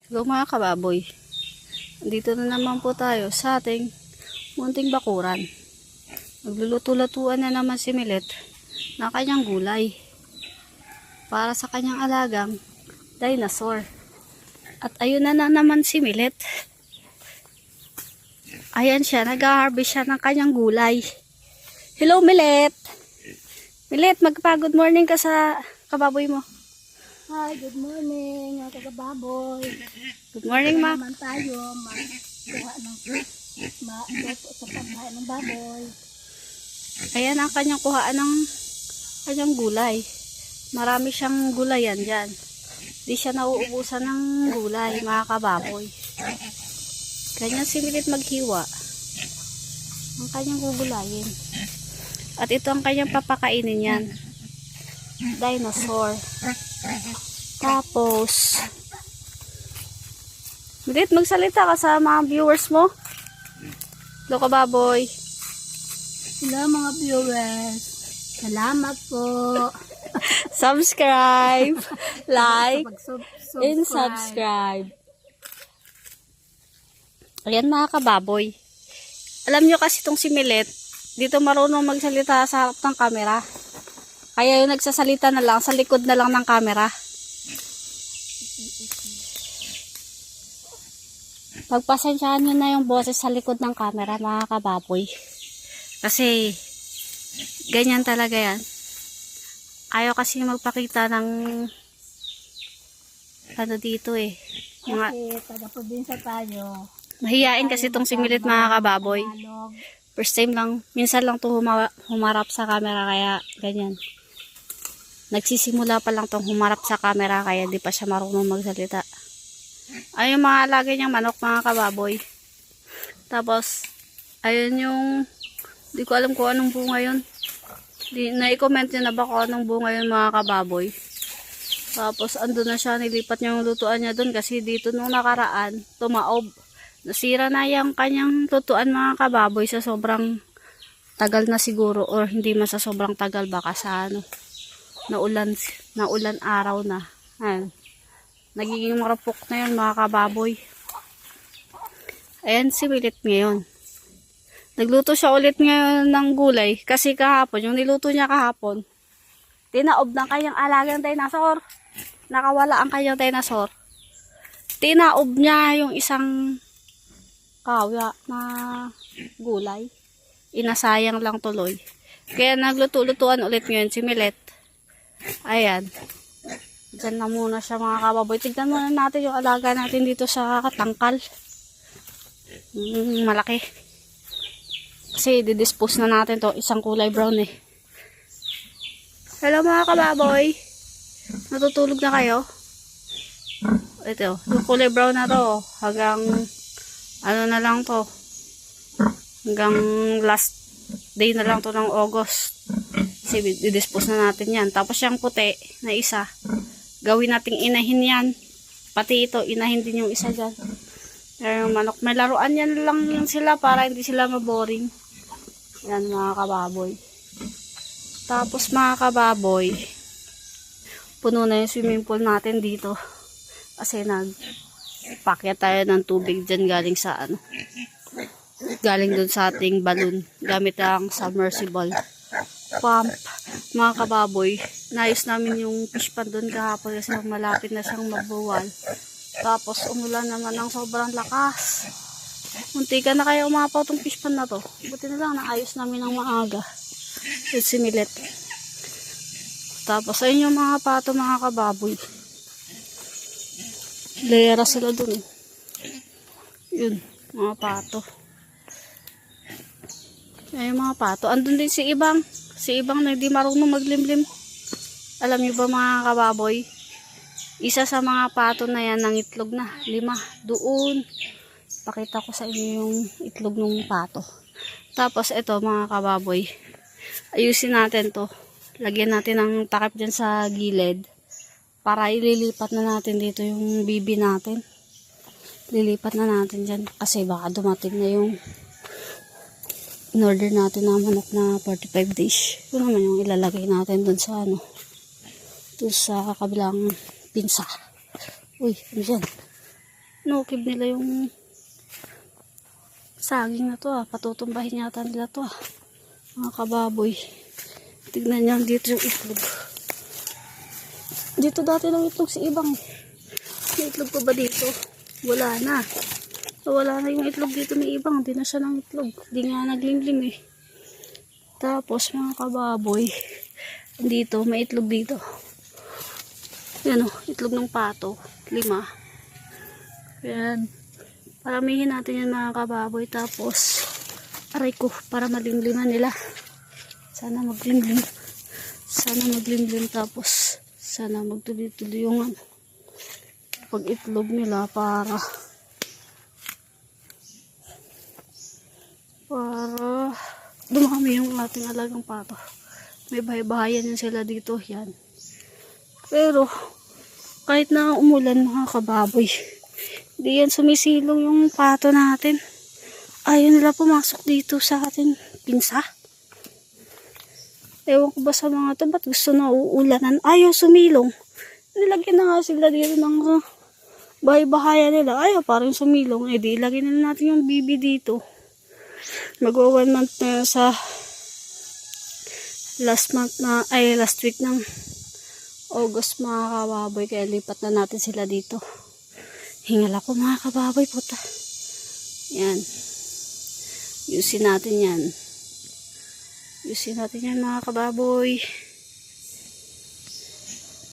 Hello mga kababoy, dito na naman po tayo sa ating munting bakuran. Magluluto-lutuan na naman si Milet ng kanyang gulay para sa kanyang alagang dinosaur. At ayun na naman si Milet. Ayan siya, nag-harvest siya ng kanyang gulay. Hello Milet! Milet, magpa-good morning ka sa kababoy mo. Hi, good morning mga kagababoy. Good morning ma. Naman tayo magkuha ng luto sa pagkain ng baboy. Ayan ang kanyang kuhaan ng kanyang gulay. Marami siyang gulayan dyan. Di siya nauubusan ng gulay, mga kababoy. Ganyan si Milit maghiwa. Ang kanyang gugulayin. At ito ang kanyang papakainin yan. Dinosaur. Tapos, Milit, magsalita ka sa mga viewers mo. Hello kababoy. Hello mga viewers. Salamat po. Subscribe, like, and Subscribe. subscribe. Ayan mga kababoy. Alam nyo kasi itong si Milet, dito marunong magsalita sa harap ng kamera. Kaya yung nagsasalita na lang, sa likod na lang ng kamera. Pagpasensyahan nyo na yung boses sa likod ng kamera mga kababoy. Kasi, ganyan talaga yan. Ayaw kasi magpakita ng ano dito eh. Mga, Kasi taga-probinsya tayo. mahiyain kasi itong si Milit mga kababoy. Tagalog. First time lang, minsan lang to humarap sa camera kaya ganyan. Nagsisimula pa lang tong humarap sa camera kaya di pa siya marunong magsalita. Ayun yung mga alagay niyang manok mga kababoy. Tapos, ayun yung, di ko alam kung anong bunga yun. Na-i-comment nyo na ba kung anong bunga yun mga kababoy. Tapos, andun na siya, nilipat niya yung lutuan niya dun kasi dito nung nakaraan, tumaob. Nasira na yung kanyang lutuan mga kababoy sa sobrang tagal na siguro or hindi man sa sobrang tagal baka sa ano, naulan araw na. Ayan. Nagiging marupok na yun mga kababoy. Ayan si Milit ngayon. Nagluto siya ulit ngayon ng gulay kasi kahapon, yung niluto niya kahapon, tinaob ng kanyang alagang dinosaur. Nakawala ang kanyang dinosaur. Tinaob niya yung isang kawya na gulay. Inasayang lang tuloy. Kaya nagluto-lutuan ulit ngayon si Milet. Ayan. Diyan na muna siya mga kababoy. Tignan muna natin yung alaga natin dito sa tangkal. Malaki. Kasi didispose na natin to. Isang kulay brown eh. Hello mga kababoy. Natutulog na kayo? Ito. Yung kulay brown na to. Hanggang ano na lang to. Hanggang last day na lang to ng August. Kasi didispose na natin yan. Tapos yung puti na isa. Gawin nating inahin yan. Pati ito, inahin din yung isa dyan. Yung manok, may laruan yan lang sila para hindi sila maboring. Yan mga kababoy. Tapos mga kababoy, puno na yung swimming pool natin dito. Kasi nagpakyat tayo ng tubig dyan galing sa ano. Galing dun sa ating balloon. Gamit ang submersible pump. Mga kababoy, naayos namin yung fish pan doon kahapon kasi malapit na siyang magbuwal. Tapos umulan naman ng sobrang lakas. Munti ka na kaya umapaw tong fish pan na to. Buti na lang naayos namin ng maaga. It's si Milet. Tapos ayun yung mga pato mga kababoy. Lera sila doon. Yun, mga pato. Ayun mga pato. Andun din si Ibang. Si Ibang na hindi marunong maglimlim. Alam niyo ba mga kababoy? Isa sa mga pato na yan ng itlog na. 5. Doon. Pakita ko sa inyo yung itlog ng pato. Tapos ito mga kababoy. Ayusin natin to. Lagyan natin ng takip dyan sa gilid. Para ililipat na natin dito yung bibi natin. Lilipat na natin dyan. Kasi baka dumating na yung in-order natin na manok na 45 days. Ito naman yung ilalagay natin dun sa ano. Dun sa kabilang pinsa. Uy, ano dyan? Nukib nila yung saging na to patutumbahin yata nila to mga kababoy. Tignan niyo dito yung itlog. Dito dati ng itlog si Ibang. May itlog pa ba dito? Wala na. So, wala na yung itlog dito ni Ibang. Hindi na siya ng itlog. Hindi nga naglimlim eh. Tapos mga kababoy, dito may itlog dito. Yan o, itlog ng pato. 5. Yan. Paramihin natin yan mga kababoy. Tapos, aray ko, para malimliman nila. Sana maglimlim. Sana maglimlim. Tapos, sana magtuloy-tuloy yung pag itlog nila para dumami yung ating alagang pato. May bahay-bahayan yan sila dito. Yan. Pero, kahit na umulan mga kababoy, di yan sumisilong yung pato natin. Ayaw nila pumasok dito sa ating pinsa. Ewan ko ba sa mga to, ba't gusto na uulanan? Ayaw sumilong. Nilagyan na nga sila dito ng bahay-bahayan nila. Ayaw parang sumilong. Eh di ilagyan na natin yung bibi dito. Mag-1 month na sa last week ng August mga kababoy. Kaya lipat na natin sila dito. Hingal ako mga kababoy puta. Yan. Yusin natin yan. Yusin natin yan mga kababoy.